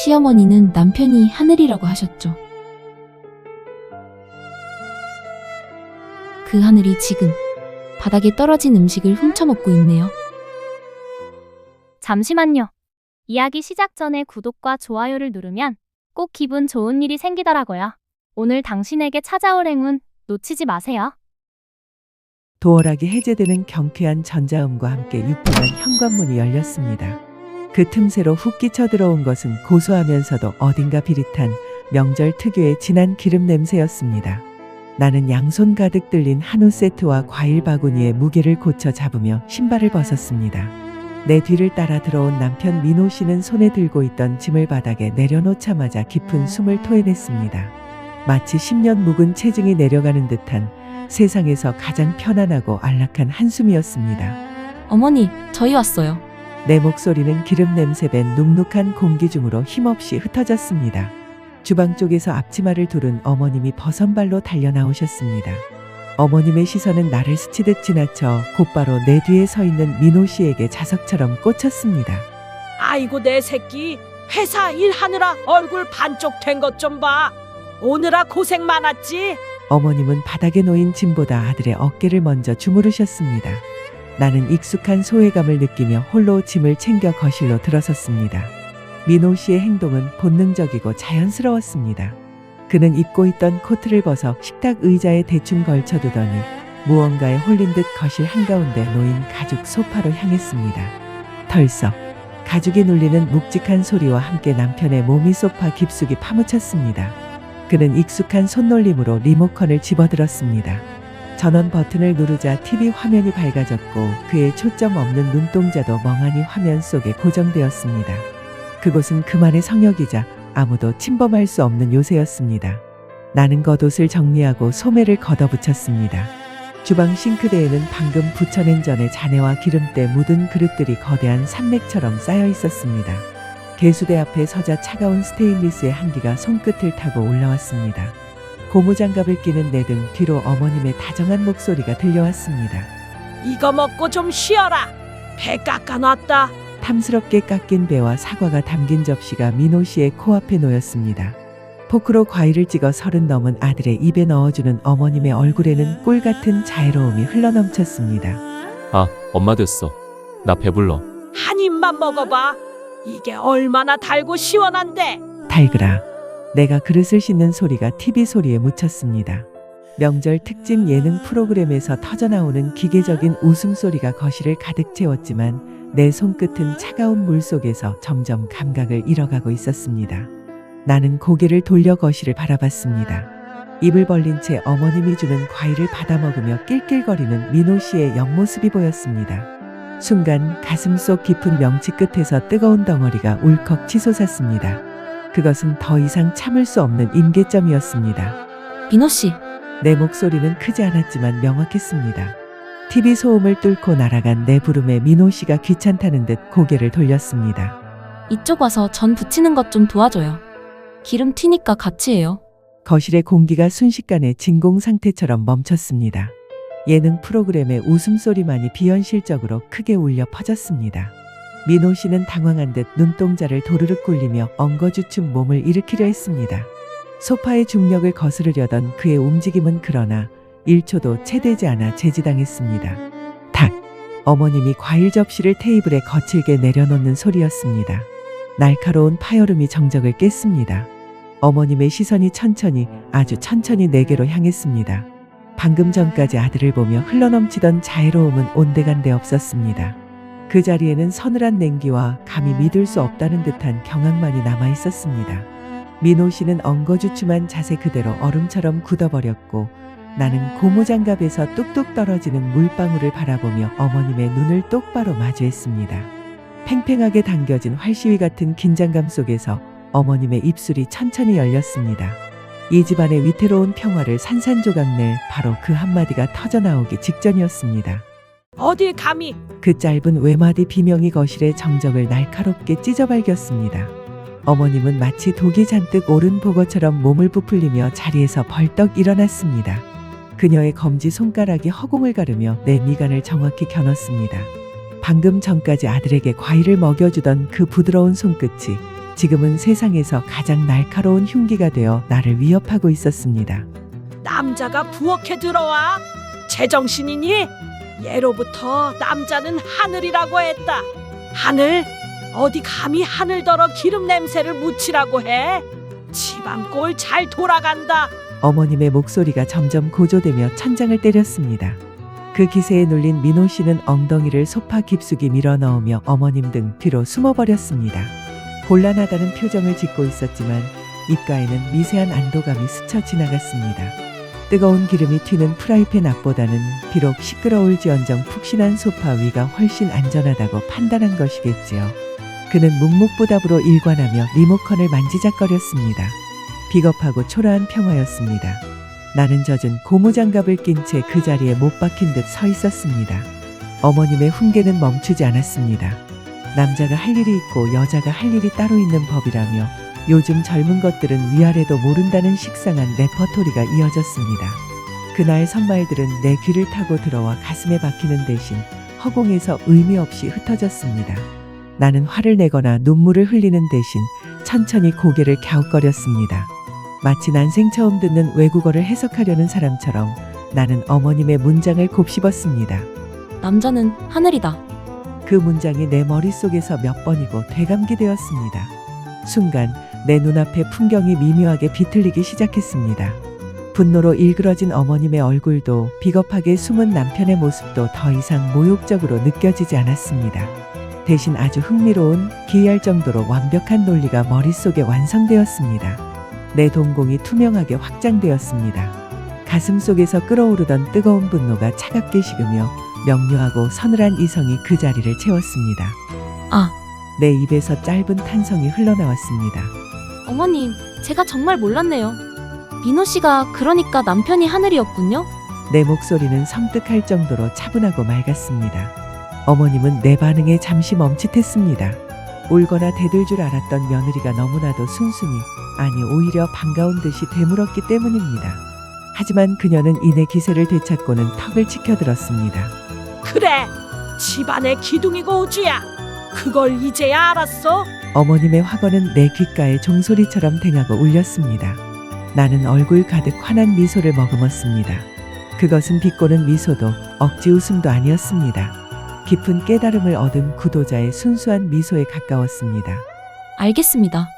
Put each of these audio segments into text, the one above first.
시어머니는 남편이 하늘이라고 하셨죠. 그 하늘이 지금 바닥에 떨어진 음식을 훔쳐먹고 있네요. 잠시만요. 이야기 시작 전에 구독과 좋아요를 누르면 꼭 기분 좋은 일이 생기더라고요. 오늘 당신에게 찾아올 행운 놓치지 마세요. 도어락이 해제되는 경쾌한 전자음과 함께 유쾌한 현관문이 열렸습니다. 그 틈새로 훅 끼쳐 들어온 것은 고소하면서도 어딘가 비릿한 명절 특유의 진한 기름 냄새였습니다. 나는 양손 가득 들린 한우 세트와 과일 바구니에 무게를 고쳐 잡으며 신발을 벗었습니다. 내 뒤를 따라 들어온 남편 민호 씨는 손에 들고 있던 짐을 바닥에 내려놓자마자 깊은 숨을 토해냈습니다. 마치 10년 묵은 체증이 내려가는 듯한 세상에서 가장 편안하고 안락한 한숨이었습니다. 어머니, 저희 왔어요. 내 목소리는 기름 냄새 밴 눅눅한 공기 중으로 힘없이 흩어졌습니다. 주방 쪽에서 앞치마를 두른 어머님이 버선발로 달려 나오셨습니다. 어머님의 시선은 나를 스치듯 지나쳐 곧바로 내 뒤에 서 있는 민호 씨에게 자석처럼 꽂혔습니다. 아이고 내 새끼, 회사 일하느라 얼굴 반쪽 된 것 좀 봐. 오느라 고생 많았지. 어머님은 바닥에 놓인 짐보다 아들의 어깨를 먼저 주무르셨습니다. 나는 익숙한 소외감을 느끼며 홀로 짐을 챙겨 거실로 들어섰습니다. 민호 씨의 행동은 본능적이고 자연스러웠습니다. 그는 입고 있던 코트를 벗어 식탁 의자에 대충 걸쳐두더니 무언가에 홀린 듯 거실 한가운데 놓인 가죽 소파로 향했습니다. 털썩 가죽이 눌리는 묵직한 소리와 함께 남편의 몸이 소파 깊숙이 파묻혔습니다. 그는 익숙한 손놀림으로 리모컨을 집어들었습니다. 전원 버튼을 누르자 TV 화면이 밝아졌고 그의 초점 없는 눈동자도 멍하니 화면 속에 고정되었습니다. 그곳은 그만의 성역이자 아무도 침범할 수 없는 요새였습니다. 나는 겉옷을 정리하고 소매를 걷어붙였습니다. 주방 싱크대에는 방금 부쳐낸 전에 잔해와 기름때 묻은 그릇들이 거대한 산맥처럼 쌓여 있었습니다. 개수대 앞에 서자 차가운 스테인리스의 한기가 손끝을 타고 올라왔습니다. 고무장갑을 끼는 내 등 뒤로 어머님의 다정한 목소리가 들려왔습니다. 이거 먹고 좀 쉬어라. 배 깎아놨다. 탐스럽게 깎인 배와 사과가 담긴 접시가 민호 씨의 코앞에 놓였습니다. 포크로 과일을 찍어 30 넘은 아들의 입에 넣어주는 어머님의 얼굴에는 꿀같은 자애로움이 흘러넘쳤습니다. 아, 엄마 됐어. 나 배불러. 한 입만 먹어봐. 이게 얼마나 달고 시원한데. 달그라. 내가 그릇을 씻는 소리가 TV 소리에 묻혔습니다. 명절 특집 예능 프로그램에서 터져나오는 기계적인 웃음소리가 거실을 가득 채웠지만 내 손끝은 차가운 물 속에서 점점 감각을 잃어가고 있었습니다. 나는 고개를 돌려 거실을 바라봤습니다. 입을 벌린 채 어머님이 주는 과일을 받아먹으며 낄낄거리는 민호 씨의 옆모습이 보였습니다. 순간 가슴속 깊은 명치 끝에서 뜨거운 덩어리가 울컥 치솟았습니다. 그것은 더 이상 참을 수 없는 임계점이었습니다. 민호 씨, 내 목소리는 크지 않았지만 명확했습니다. TV 소음을 뚫고 날아간 내 부름에 민호 씨가 귀찮다는 듯 고개를 돌렸습니다. 이쪽 와서 전 부치는 것 좀 도와줘요. 기름 튀니까 같이 해요. 거실의 공기가 순식간에 진공 상태처럼 멈췄습니다. 예능 프로그램의 웃음소리만이 비현실적으로 크게 울려 퍼졌습니다. 민호 씨는 당황한 듯 눈동자를 도르륵 굴리며 엉거주춤 몸을 일으키려 했습니다. 소파의 중력을 거스르려던 그의 움직임은 그러나 1초도 채 되지 않아 제지당했습니다. 탁! 어머님이 과일 접시를 테이블에 거칠게 내려놓는 소리였습니다. 날카로운 파열음이 정적을 깼습니다. 어머님의 시선이 천천히, 아주 천천히 내게로 향했습니다. 방금 전까지 아들을 보며 흘러넘치던 자애로움은 온데간데 없었습니다. 그 자리에는 서늘한 냉기와 감히 믿을 수 없다는 듯한 경악만이 남아 있었습니다. 민호 씨는 엉거주춤한 자세 그대로 얼음처럼 굳어버렸고 나는 고무장갑에서 뚝뚝 떨어지는 물방울을 바라보며 어머님의 눈을 똑바로 마주했습니다. 팽팽하게 당겨진 활시위 같은 긴장감 속에서 어머님의 입술이 천천히 열렸습니다. 이 집안의 위태로운 평화를 산산조각낼 바로 그 한마디가 터져나오기 직전이었습니다. 어딜 감히. 그 짧은 외마디 비명이 거실의 정적을 날카롭게 찢어발겼습니다. 어머님은 마치 독이 잔뜩 오른 보거처럼 몸을 부풀리며 자리에서 벌떡 일어났습니다. 그녀의 검지 손가락이 허공을 가르며 내 미간을 정확히 겨눴습니다. 방금 전까지 아들에게 과일을 먹여주던 그 부드러운 손끝이 지금은 세상에서 가장 날카로운 흉기가 되어 나를 위협하고 있었습니다. 남자가 부엌에 들어와. 제정신이니? 예로부터 남자는 하늘이라고 했다. 하늘? 어디 감히 하늘더러 기름 냄새를 묻히라고 해? 집안 꼴 잘 돌아간다. 어머님의 목소리가 점점 고조되며 천장을 때렸습니다. 그 기세에 눌린 민호 씨는 엉덩이를 소파 깊숙이 밀어넣으며 어머님 등 뒤로 숨어버렸습니다. 곤란하다는 표정을 짓고 있었지만 입가에는 미세한 안도감이 스쳐 지나갔습니다. 뜨거운 기름이 튀는 프라이팬 앞보다는 비록 시끄러울지언정 푹신한 소파 위가 훨씬 안전하다고 판단한 것이겠지요. 그는 묵묵부답으로 일관하며 리모컨을 만지작거렸습니다. 비겁하고 초라한 평화였습니다. 나는 젖은 고무장갑을 낀 채 그 자리에 못 박힌 듯 서 있었습니다. 어머님의 훈계는 멈추지 않았습니다. 남자가 할 일이 있고 여자가 할 일이 따로 있는 법이라며 요즘 젊은 것들은 위아래도 모른다는 식상한 레퍼토리가 이어졌습니다. 그날 선말들은 내 귀를 타고 들어와 가슴에 박히는 대신 허공에서 의미 없이 흩어졌습니다. 나는 화를 내거나 눈물을 흘리는 대신 천천히 고개를 갸웃거렸습니다. 마치 난생 처음 듣는 외국어를 해석하려는 사람처럼 나는 어머님의 문장을 곱씹었습니다. 남자는 하늘이다. 그 문장이 내 머릿속에서 몇 번이고 되감기되었습니다. 순간 내 눈앞에 풍경이 미묘하게 비틀리기 시작했습니다. 분노로 일그러진 어머님의 얼굴도 비겁하게 숨은 남편의 모습도 더 이상 모욕적으로 느껴지지 않았습니다. 대신 아주 흥미로운 기이할 정도로 완벽한 논리가 머릿속에 완성되었습니다. 내 동공이 투명하게 확장되었습니다. 가슴 속에서 끓어오르던 뜨거운 분노가 차갑게 식으며 명료하고 서늘한 이성이 그 자리를 채웠습니다. 아, 내 입에서 짧은 탄성이 흘러나왔습니다. 어머님, 제가 정말 몰랐네요. 민호 씨가 그러니까 남편이 하늘이었군요? 내 목소리는 섬뜩할 정도로 차분하고 맑았습니다. 어머님은 내 반응에 잠시 멈칫했습니다. 울거나 대들 줄 알았던 며느리가 너무나도 순순히, 아니 오히려 반가운 듯이 되물었기 때문입니다. 하지만 그녀는 이내 기세를 되찾고는 턱을 치켜들었습니다. 그래, 집안의 기둥이고 우주야. 그걸 이제야 알았어? 어머님의 화건은 내 귓가에 종소리처럼 댕하고 울렸습니다. 나는 얼굴 가득 환한 미소를 머금었습니다. 그것은 비꼬는 미소도 억지 웃음도 아니었습니다. 깊은 깨달음을 얻은 구도자의 순수한 미소에 가까웠습니다. 알겠습니다.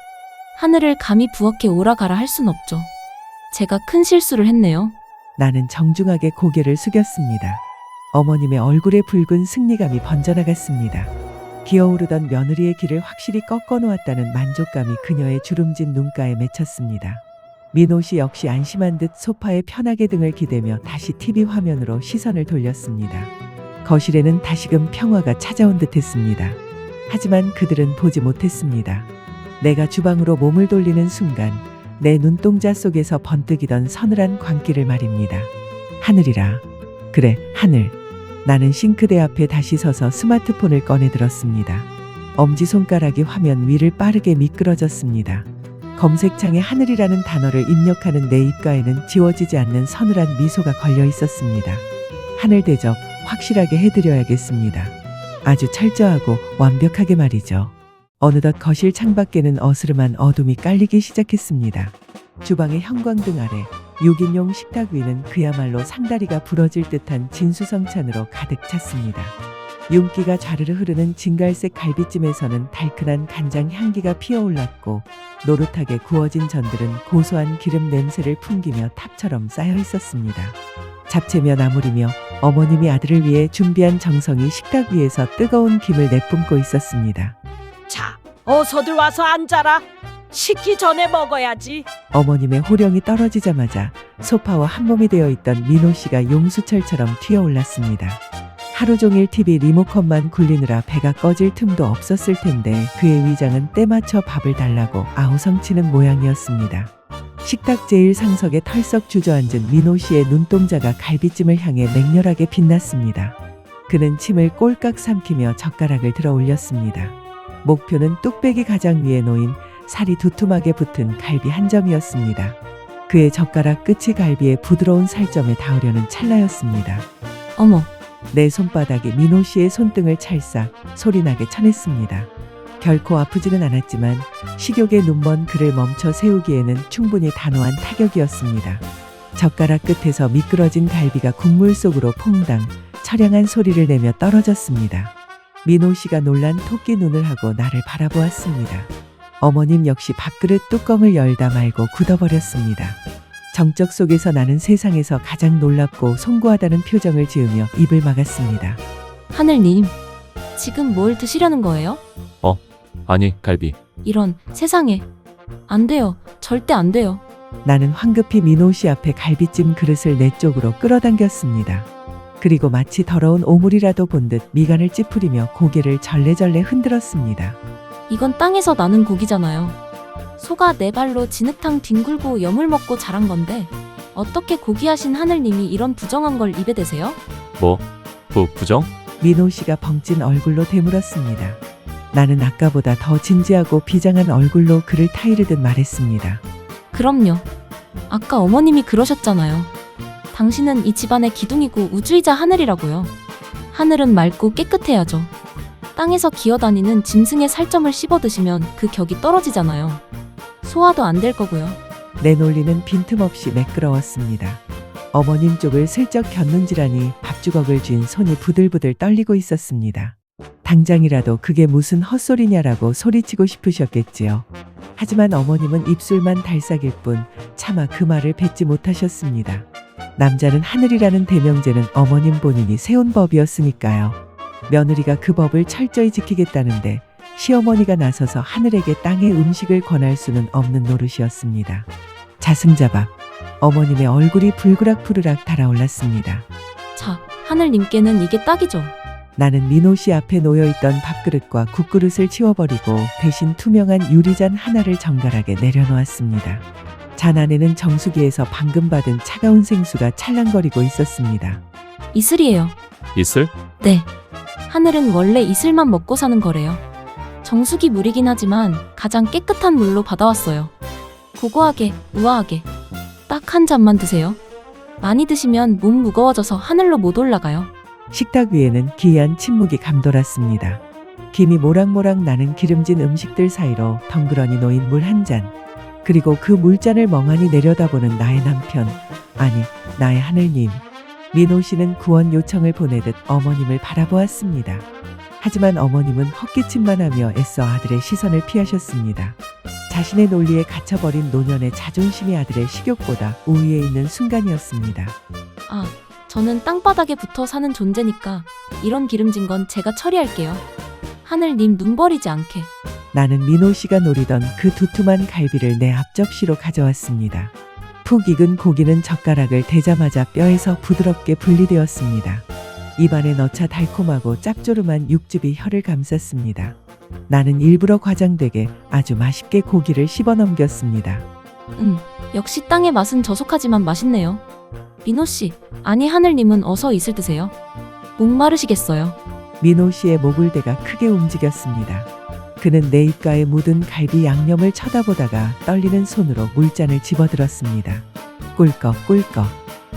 하늘을 감히 부엌에 오라가라 할 순 없죠. 제가 큰 실수를 했네요. 나는 정중하게 고개를 숙였습니다. 어머님의 얼굴에 붉은 승리감이 번져나갔습니다. 기어오르던 며느리의 길을 확실히 꺾어놓았다는 만족감이 그녀의 주름진 눈가에 맺혔습니다. 민호 씨 역시 안심한 듯 소파에 편하게 등을 기대며 다시 TV 화면으로 시선을 돌렸습니다. 거실에는 다시금 평화가 찾아온 듯했습니다. 하지만 그들은 보지 못했습니다. 내가 주방으로 몸을 돌리는 순간 내 눈동자 속에서 번뜩이던 서늘한 광기를 말입니다. 하늘이라. 그래, 하늘. 나는 싱크대 앞에 다시 서서 스마트폰을 꺼내 들었습니다. 엄지손가락이 화면 위를 빠르게 미끄러졌습니다. 검색창에 하늘이라는 단어를 입력하는 내 입가에는 지워지지 않는 서늘한 미소가 걸려 있었습니다. 하늘 대접 확실하게 해드려야겠습니다. 아주 철저하고 완벽하게 말이죠. 어느덧 거실 창밖에는 어스름한 어둠이 깔리기 시작했습니다. 주방의 형광등 아래 6인용 식탁 위는 그야말로 상다리가 부러질 듯한 진수성찬으로 가득 찼습니다. 윤기가 좌르르 흐르는 진갈색 갈비찜에서는 달큰한 간장 향기가 피어올랐고 노릇하게 구워진 전들은 고소한 기름 냄새를 풍기며 탑처럼 쌓여 있었습니다. 잡채며 나물이며 어머님이 아들을 위해 준비한 정성이 식탁 위에서 뜨거운 김을 내뿜고 있었습니다. 자, 어서들 와서 앉아라. 식기 전에 먹어야지. 어머님의 호령이 떨어지자마자 소파와 한몸이 되어 있던 민호 씨가 용수철처럼 튀어올랐습니다. 하루 종일 TV 리모컨만 굴리느라 배가 꺼질 틈도 없었을 텐데 그의 위장은 때맞춰 밥을 달라고 아우성치는 모양이었습니다. 식탁 제일 상석에 털썩 주저앉은 민호 씨의 눈동자가 갈비찜을 향해 맹렬하게 빛났습니다. 그는 침을 꼴깍 삼키며 젓가락을 들어 올렸습니다. 목표는 뚝배기 가장 위에 놓인 살이 두툼하게 붙은 갈비 한 점이었습니다. 그의 젓가락 끝이 갈비의 부드러운 살점에 닿으려는 찰나였습니다. 어머, 내 손바닥이 민호 씨의 손등을 찰싹 소리나게 쳐냈습니다. 결코 아프지는 않았지만 식욕의 눈먼 그를 멈춰 세우기에는 충분히 단호한 타격이었습니다. 젓가락 끝에서 미끄러진 갈비가 국물 속으로 퐁당 처량한 소리를 내며 떨어졌습니다. 민호 씨가 놀란 토끼 눈을 하고 나를 바라보았습니다. 어머님 역시 밥그릇 뚜껑을 열다 말고 굳어버렸습니다. 정적 속에서 나는 세상에서 가장 놀랍고 송구하다는 표정을 지으며 입을 막았습니다. 하늘님, 지금 뭘 드시려는 거예요? 아니, 갈비. 이런 세상에. 안 돼요. 절대 안 돼요. 나는 황급히 민호 씨 앞에 갈비찜 그릇을 내 쪽으로 끌어당겼습니다. 그리고 마치 더러운 오물이라도 본 듯 미간을 찌푸리며 고개를 절레절레 흔들었습니다. 이건 땅에서 나는 고기잖아요. 소가 네 발로 진흙탕 뒹굴고 염을 먹고 자란 건데 어떻게 고귀하신 하늘님이 이런 부정한 걸 입에 대세요? 뭐? 부정? 민호 씨가 벙찐 얼굴로 되물었습니다. 나는 아까보다 더 진지하고 비장한 얼굴로 그를 타이르듯 말했습니다. 그럼요. 아까 어머님이 그러셨잖아요. 당신은 이 집안의 기둥이고 우주이자 하늘이라고요. 하늘은 맑고 깨끗해야죠. 땅에서 기어다니는 짐승의 살점을 씹어 드시면 그 격이 떨어지잖아요. 소화도 안 될 거고요. 내 논리는 빈틈없이 매끄러웠습니다. 어머님 쪽을 슬쩍 겼는지라니 밥주걱을 쥔 손이 부들부들 떨리고 있었습니다. 당장이라도 그게 무슨 헛소리냐라고 소리치고 싶으셨겠지요. 하지만 어머님은 입술만 달싹일 뿐 차마 그 말을 뱉지 못하셨습니다. 남자는 하늘이라는 대명제는 어머님 본인이 세운 법이었으니까요. 며느리가 그 법을 철저히 지키겠다는데 시어머니가 나서서 하늘에게 땅의 음식을 권할 수는 없는 노릇이었습니다. 자승자박. 어머님의 얼굴이 불그락부르락 달아올랐습니다. 자, 하늘님께는 이게 딱이죠. 나는 민호 씨 앞에 놓여있던 밥그릇과 국그릇을 치워버리고 대신 투명한 유리잔 하나를 정갈하게 내려놓았습니다. 잔 안에는 정수기에서 방금 받은 차가운 생수가 찰랑거리고 있었습니다. 이슬이에요. 이슬? 네. 하늘은 원래 이슬만 먹고 사는 거래요. 정수기 물이긴 하지만 가장 깨끗한 물로 받아왔어요. 고고하게, 우아하게. 딱 한 잔만 드세요. 많이 드시면 몸 무거워져서 하늘로 못 올라가요. 식탁 위에는 기이한 침묵이 감돌았습니다. 김이 모락모락 나는 기름진 음식들 사이로 덩그러니 놓인 물 한 잔. 그리고 그 물잔을 멍하니 내려다보는 나의 남편, 아니 나의 하늘님. 민호 씨는 구원 요청을 보내듯 어머님을 바라보았습니다. 하지만 어머님은 헛기침만 하며 애써 아들의 시선을 피하셨습니다. 자신의 논리에 갇혀버린 노년의 자존심이 아들의 식욕보다 우위에 있는 순간이었습니다. 아, 저는 땅바닥에 붙어 사는 존재니까 이런 기름진 건 제가 처리할게요. 하늘님 눈 버리지 않게. 나는 민호 씨가 노리던 그 두툼한 갈비를 내 앞접시로 가져왔습니다. 푹 익은 고기는 젓가락을 대자마자 뼈에서 부드럽게 분리되었습니다. 입안에 넣자 달콤하고 짭조름한 육즙이 혀를 감쌌습니다. 나는 일부러 과장되게 아주 맛있게 고기를 씹어 넘겼습니다. 역시 땅의 맛은 저속하지만 맛있네요. 민호 씨, 아니 하늘님은 어서 이슬 드세요. 목마르시겠어요. 민호 씨의 목을대가 크게 움직였습니다. 그는 내 입가에 묻은 갈비 양념을 쳐다보다가 떨리는 손으로 물잔을 집어들었습니다. 꿀꺽꿀꺽.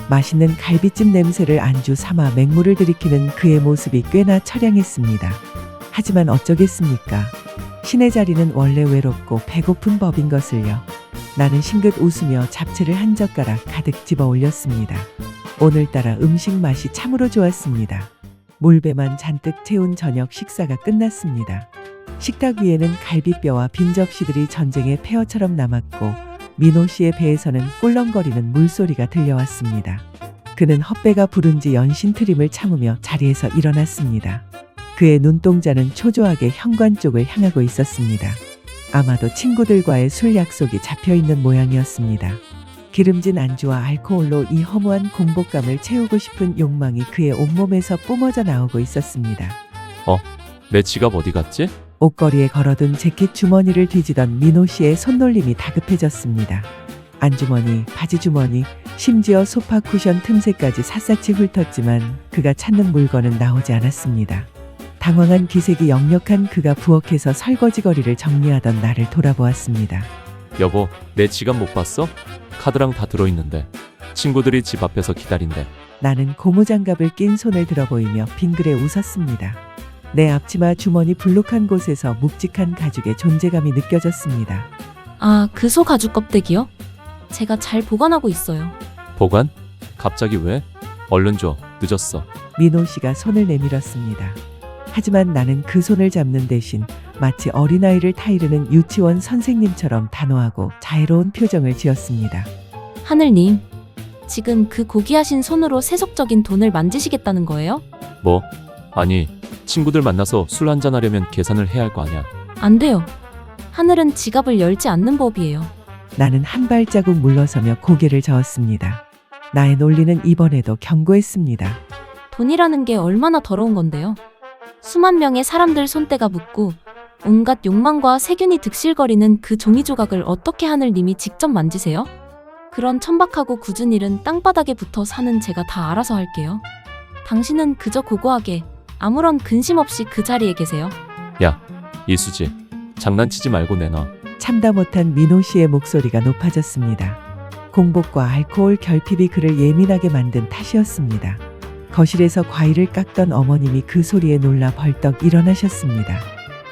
맛있는 갈비찜 냄새를 안주 삼아 맹물을 들이키는 그의 모습이 꽤나 처량했습니다. 하지만 어쩌겠습니까? 신의 자리는 원래 외롭고 배고픈 법인 것을요. 나는 싱긋 웃으며 잡채를 한 젓가락 가득 집어 올렸습니다. 오늘따라 음식 맛이 참으로 좋았습니다. 물배만 잔뜩 채운 저녁 식사가 끝났습니다. 식탁 위에는 갈비뼈와 빈 접시들이 전쟁의 폐허처럼 남았고 민호 씨의 배에서는 꿀렁거리는 물소리가 들려왔습니다. 그는 헛배가 부른지 연신 트림을 참으며 자리에서 일어났습니다. 그의 눈동자는 초조하게 현관 쪽을 향하고 있었습니다. 아마도 친구들과의 술 약속이 잡혀있는 모양이었습니다. 기름진 안주와 알코올로 이 허무한 공복감을 채우고 싶은 욕망이 그의 온몸에서 뿜어져 나오고 있었습니다. 내 지갑 어디 갔지? 옷걸이에 걸어둔 재킷 주머니를 뒤지던 민호 씨의 손놀림이 다급해졌습니다. 안주머니, 바지주머니, 심지어 소파 쿠션 틈새까지 샅샅이 훑었지만 그가 찾는 물건은 나오지 않았습니다. 당황한 기색이 역력한 그가 부엌에서 설거지거리를 정리하던 나를 돌아보았습니다. 여보, 내 지갑 못 봤어? 카드랑 다 들어있는데. 친구들이 집 앞에서 기다린대. 나는 고무장갑을 낀 손을 들어 보이며 빙그레 웃었습니다. 내 앞치마 주머니 불룩한 곳에서 묵직한 가죽의 존재감이 느껴졌습니다. 아, 그 소 가죽 껍데기요? 제가 잘 보관하고 있어요. 보관? 갑자기 왜? 얼른 줘. 늦었어. 민호 씨가 손을 내밀었습니다. 하지만 나는 그 손을 잡는 대신 마치 어린아이를 타이르는 유치원 선생님처럼 단호하고 자애로운 표정을 지었습니다. 하늘님, 지금 그 고귀하신 손으로 세속적인 돈을 만지시겠다는 거예요? 뭐? 아니, 친구들 만나서 술 한잔 하려면 계산을 해야 할 거 아냐. 안 돼요. 하늘은 지갑을 열지 않는 법이에요. 나는 한 발자국 물러서며 고개를 저었습니다. 나의 논리는 이번에도 견고했습니다. 돈이라는 게 얼마나 더러운 건데요. 수만 명의 사람들 손때가 묻고 온갖 욕망과 세균이 득실거리는 그 종이 조각을 어떻게 하늘님이 직접 만지세요? 그런 천박하고 굳은 일은 땅바닥에 붙어 사는 제가 다 알아서 할게요. 당신은 그저 고고하게 아무런 근심 없이 그 자리에 계세요. 야, 이수지. 장난치지 말고 내놔. 참다 못한 민호 씨의 목소리가 높아졌습니다. 공복과 알코올 결핍이 그를 예민하게 만든 탓이었습니다. 거실에서 과일을 깎던 어머님이 그 소리에 놀라 벌떡 일어나셨습니다.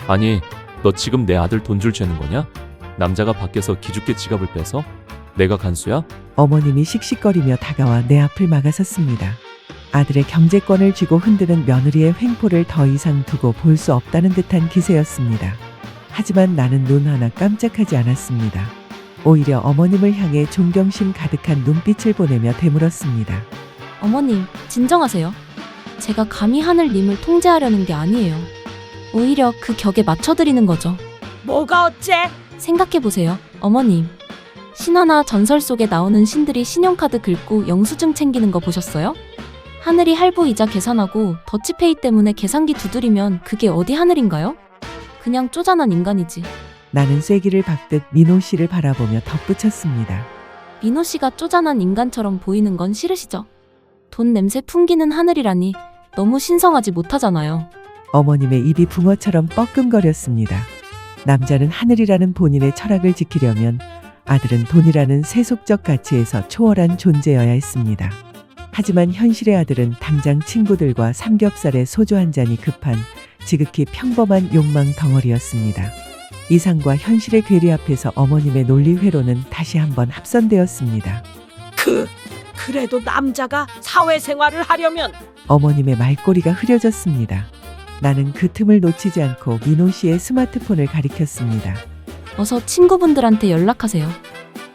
아니, 너 지금 내 아들 돈 줄 죄는 거냐? 남자가 밖에서 기죽게 지갑을 빼서? 내가 간수야? 어머님이 씩씩거리며 다가와 내 앞을 막아섰습니다. 아들의 경제권을 쥐고 흔드는 며느리의 횡포를 더 이상 두고 볼 수 없다는 듯한 기세였습니다. 하지만 나는 눈 하나 깜짝하지 않았습니다. 오히려 어머님을 향해 존경심 가득한 눈빛을 보내며 되물었습니다. 어머님, 진정하세요. 제가 감히 하늘님을 통제하려는 게 아니에요. 오히려 그 격에 맞춰드리는 거죠. 뭐가 어째? 생각해보세요, 어머님. 신화나 전설 속에 나오는 신들이 신용카드 긁고 영수증 챙기는 거 보셨어요? 하늘이 할부 이자 계산하고 더치페이 때문에 계산기 두드리면 그게 어디 하늘인가요? 그냥 쪼잔한 인간이지. 나는 쐐기를 박듯 민호 씨를 바라보며 덧붙였습니다. 민호 씨가 쪼잔한 인간처럼 보이는 건 싫으시죠? 돈 냄새 풍기는 하늘이라니 너무 신성하지 못하잖아요. 어머님의 입이 붕어처럼 뻐끔거렸습니다. 남자는 하늘이라는 본인의 철학을 지키려면 아들은 돈이라는 세속적 가치에서 초월한 존재여야 했습니다. 하지만 현실의 아들은 당장 친구들과 삼겹살에 소주 한 잔이 급한 지극히 평범한 욕망 덩어리였습니다. 이상과 현실의 괴리 앞에서 어머님의 논리 회로는 다시 한번 합선되었습니다. 그래도 남자가 사회생활을 하려면 어머님의 말꼬리가 흐려졌습니다. 나는 그 틈을 놓치지 않고 민호 씨의 스마트폰을 가리켰습니다. 어서 친구분들한테 연락하세요.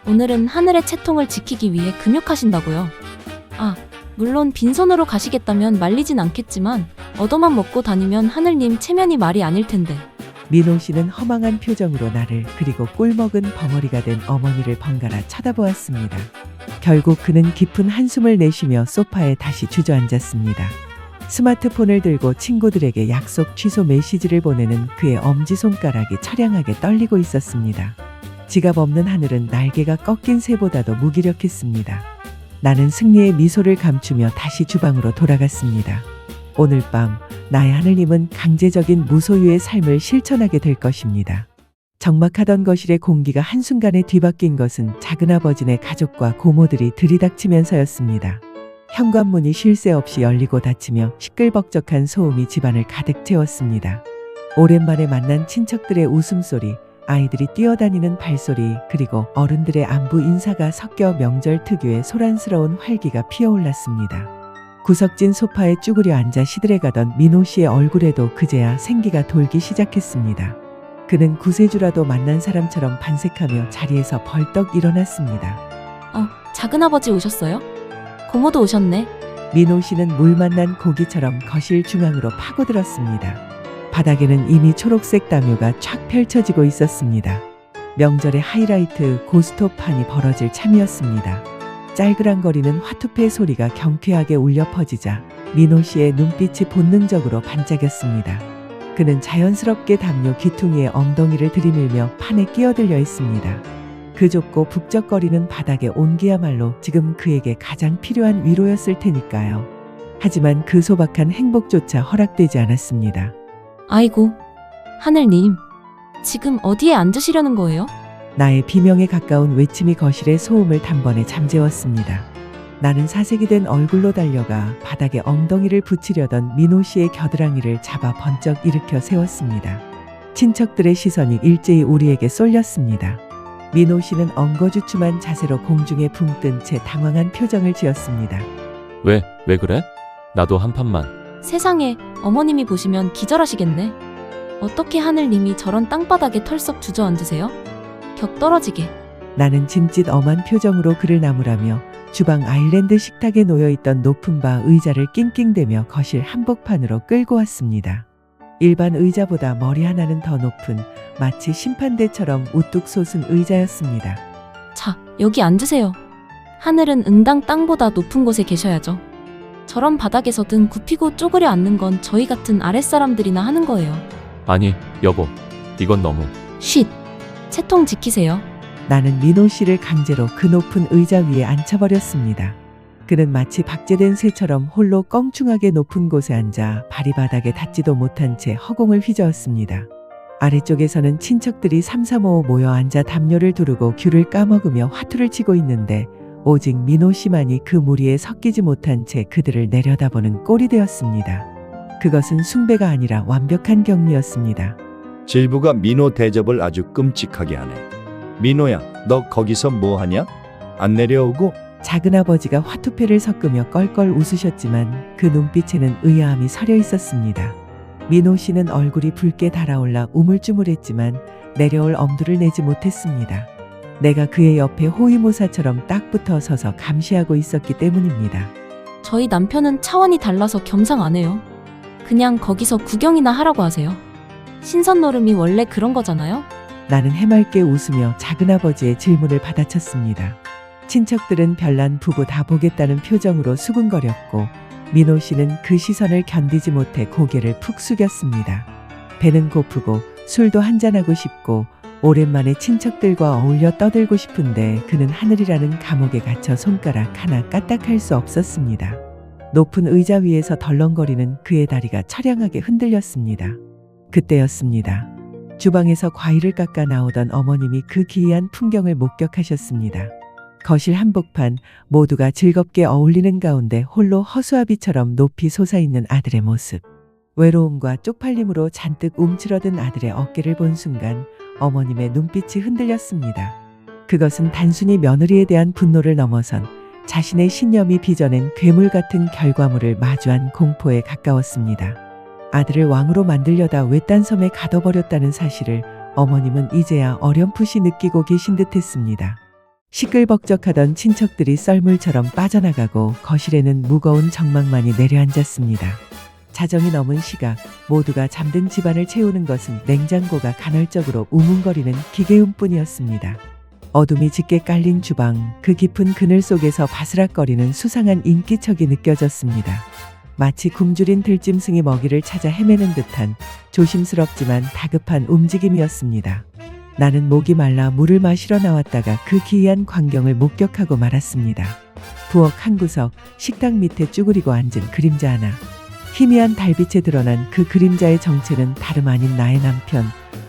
오늘은 하늘의 채통을 지키기 위해 금욕하신다고요. 아, 물론 빈손으로 가시겠다면 말리진 않겠지만 얻어만 먹고 다니면 하늘님 체면이 말이 아닐 텐데. 민호 씨는 허망한 표정으로 나를 그리고 꿀먹은 벙어리가 된 어머니를 번갈아 쳐다보았습니다. 결국 그는 깊은 한숨을 내쉬며 소파에 다시 주저앉았습니다. 스마트폰을 들고 친구들에게 약속 취소 메시지를 보내는 그의 엄지손가락이 처량하게 떨리고 있었습니다. 지갑 없는 하늘은 날개가 꺾인 새보다도 무기력했습니다. 나는 승리의 미소를 감추며 다시 주방으로 돌아갔습니다. 오늘 밤 나의 하늘님은 강제적인 무소유의 삶을 실천하게 될 것입니다. 적막하던 거실의 공기가 한순간에 뒤바뀐 것은 작은아버지네 가족과 고모들이 들이닥치면서였습니다. 현관문이 쉴 새 없이 열리고 닫히며 시끌벅적한 소음이 집안을 가득 채웠습니다. 오랜만에 만난 친척들의 웃음소리, 아이들이 뛰어다니는 발소리, 그리고 어른들의 안부 인사가 섞여 명절 특유의 소란스러운 활기가 피어올랐습니다. 구석진 소파에 쭈그려 앉아 시들해가던 민호 씨의 얼굴에도 그제야 생기가 돌기 시작했습니다. 그는 구세주라도 만난 사람처럼 반색하며 자리에서 벌떡 일어났습니다. 작은아버지 오셨어요? 고모도 오셨네. 민호 씨는 물 만난 고기처럼 거실 중앙으로 파고들었습니다. 바닥에는 이미 초록색 담요가 쫙 펼쳐지고 있었습니다. 명절의 하이라이트 고스톱판이 벌어질 참이었습니다. 짤그랑거리는 화투패 소리가 경쾌하게 울려 퍼지자 민호 씨의 눈빛이 본능적으로 반짝였습니다. 그는 자연스럽게 담요 귀퉁이에 엉덩이를 들이밀며 판에 끼어들려 있습니다. 그 좁고 북적거리는 바닥의 온기야말로 지금 그에게 가장 필요한 위로였을 테니까요. 하지만 그 소박한 행복조차 허락되지 않았습니다. 아이고, 하늘님. 지금 어디에 앉으시려는 거예요? 나의 비명에 가까운 외침이 거실의 소음을 단번에 잠재웠습니다. 나는 사색이 된 얼굴로 달려가 바닥에 엉덩이를 붙이려던 민호 씨의 겨드랑이를 잡아 번쩍 일으켜 세웠습니다. 친척들의 시선이 일제히 우리에게 쏠렸습니다. 민호 씨는 엉거주춤한 자세로 공중에 붕 뜬 채 당황한 표정을 지었습니다. 왜 그래? 나도 한 판만. 세상에, 어머님이 보시면 기절하시겠네. 어떻게 하늘님이 저런 땅바닥에 털썩 주저앉으세요? 격 떨어지게. 나는 짐짓 엄한 표정으로 그를 나무라며 주방 아일랜드 식탁에 놓여있던 높은 바 의자를 낑낑대며 거실 한복판으로 끌고 왔습니다. 일반 의자보다 머리 하나는 더 높은 마치 심판대처럼 우뚝 솟은 의자였습니다. 자, 여기 앉으세요. 하늘은 응당 땅보다 높은 곳에 계셔야죠. 저런 바닥에서든 굽히고 쪼그려 앉는 건 저희 같은 아랫사람들이나 하는 거예요. 아니, 여보. 이건 너무. 쉿! 채통 지키세요. 나는 민호 씨를 강제로 그 높은 의자 위에 앉혀버렸습니다. 그는 마치 박제된 새처럼 홀로 껑충하게 높은 곳에 앉아 발이 바닥에 닿지도 못한 채 허공을 휘저었습니다. 아래쪽에서는 친척들이 삼삼오오 모여 앉아 담요를 두르고 귤을 까먹으며 화투를 치고 있는데 오직 민호 씨만이 그 무리에 섞이지 못한 채 그들을 내려다보는 꼴이 되었습니다. 그것은 숭배가 아니라 완벽한 격리였습니다. 질부가 민호 대접을 아주 끔찍하게 하네. 민호야, 너 거기서 뭐 하냐? 안 내려오고? 작은아버지가 화투패를 섞으며 껄껄 웃으셨지만 그 눈빛에는 의아함이 서려 있었습니다. 민호 씨는 얼굴이 붉게 달아올라 우물쭈물했지만 내려올 엄두를 내지 못했습니다. 내가 그의 옆에 호위무사처럼 딱 붙어 서서 감시하고 있었기 때문입니다. 저희 남편은 차원이 달라서 겸상 안 해요. 그냥 거기서 구경이나 하라고 하세요. 신선 노름이 원래 그런 거잖아요? 나는 해맑게 웃으며 작은아버지의 질문을 받아쳤습니다. 친척들은 별난 부부 다 보겠다는 표정으로 수군거렸고 민호 씨는 그 시선을 견디지 못해 고개를 푹 숙였습니다. 배는 고프고 술도 한잔하고 싶고 오랜만에 친척들과 어울려 떠들고 싶은데 그는 하늘이라는 감옥에 갇혀 손가락 하나 까딱할 수 없었습니다. 높은 의자 위에서 덜렁거리는 그의 다리가 처량하게 흔들렸습니다. 그때였습니다. 주방에서 과일을 깎아 나오던 어머님이 그 기이한 풍경을 목격하셨습니다. 거실 한복판 모두가 즐겁게 어울리는 가운데 홀로 허수아비처럼 높이 솟아있는 아들의 모습. 외로움과 쪽팔림으로 잔뜩 움츠러든 아들의 어깨를 본 순간 어머님의 눈빛이 흔들렸습니다. 그것은 단순히 며느리에 대한 분노를 넘어선 자신의 신념이 빚어낸 괴물 같은 결과물을 마주한 공포에 가까웠습니다. 아들을 왕으로 만들려다 외딴 섬에 가둬버렸다는 사실을 어머님은 이제야 어렴풋이 느끼고 계신 듯했습니다. 시끌벅적하던 친척들이 썰물처럼 빠져나가고 거실에는 무거운 정막만이 내려앉았습니다. 자정이 넘은 시각 모두가 잠든 집안을 채우는 것은 냉장고가 간헐적으로 우문거리는 기계음뿐이었습니다. 어둠이 짙게 깔린 주방, 그 깊은 그늘 속에서 바스락거리는 수상한 인기척이 느껴졌습니다. 마치 굶주린 들짐승이 먹이를 찾아 헤매는 듯한 조심스럽지만 다급한 움직임이었습니다. 나는 목이 말라 물을 마시러 나왔다가 그 기이한 광경을 목격하고 말았습니다. 부엌 한 구석, 식탁 밑에 쭈그리고 앉은 그림자 하나. 희미한 달빛에 드러난 그 그림자의 정체는 다름 아닌 나의 남편,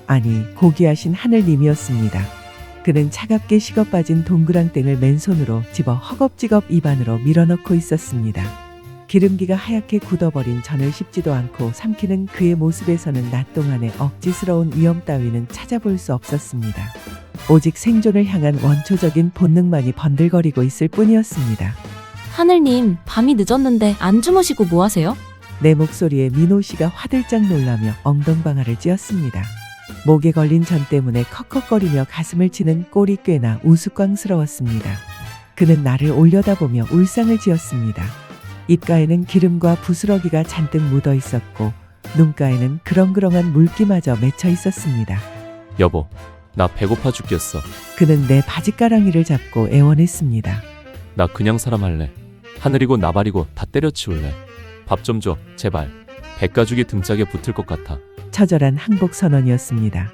아니 고귀하신 하늘님이었습니다. 그는 차갑게 식어빠진 동그랑땡을 맨손으로 집어 허겁지겁 입안으로 밀어넣고 있었습니다. 기름기가 하얗게 굳어버린 전을 씹지도 않고 삼키는 그의 모습에서는 낮 동안의 억지스러운 위험 따위는 찾아볼 수 없었습니다. 오직 생존을 향한 원초적인 본능만이 번들거리고 있을 뿐이었습니다. 하늘님, 밤이 늦었는데 안 주무시고 뭐 하세요? 내 목소리에 민호 씨가 화들짝 놀라며 엉덩방아를 찧었습니다. 목에 걸린 전 때문에 컥컥거리며 가슴을 치는 꼴이 꽤나 우스꽝스러웠습니다. 그는 나를 올려다보며 울상을 지었습니다. 입가에는 기름과 부스러기가 잔뜩 묻어 있었고 눈가에는 그렁그렁한 물기마저 맺혀 있었습니다. 여보, 나 배고파 죽겠어. 그는 내 바지가랑이를 잡고 애원했습니다. 나 그냥 사람 할래. 하늘이고 나발이고 다 때려치울래. 밥 좀 줘, 제발. 백가죽이 등짝에 붙을 것 같아. 처절한 항복 선언이었습니다.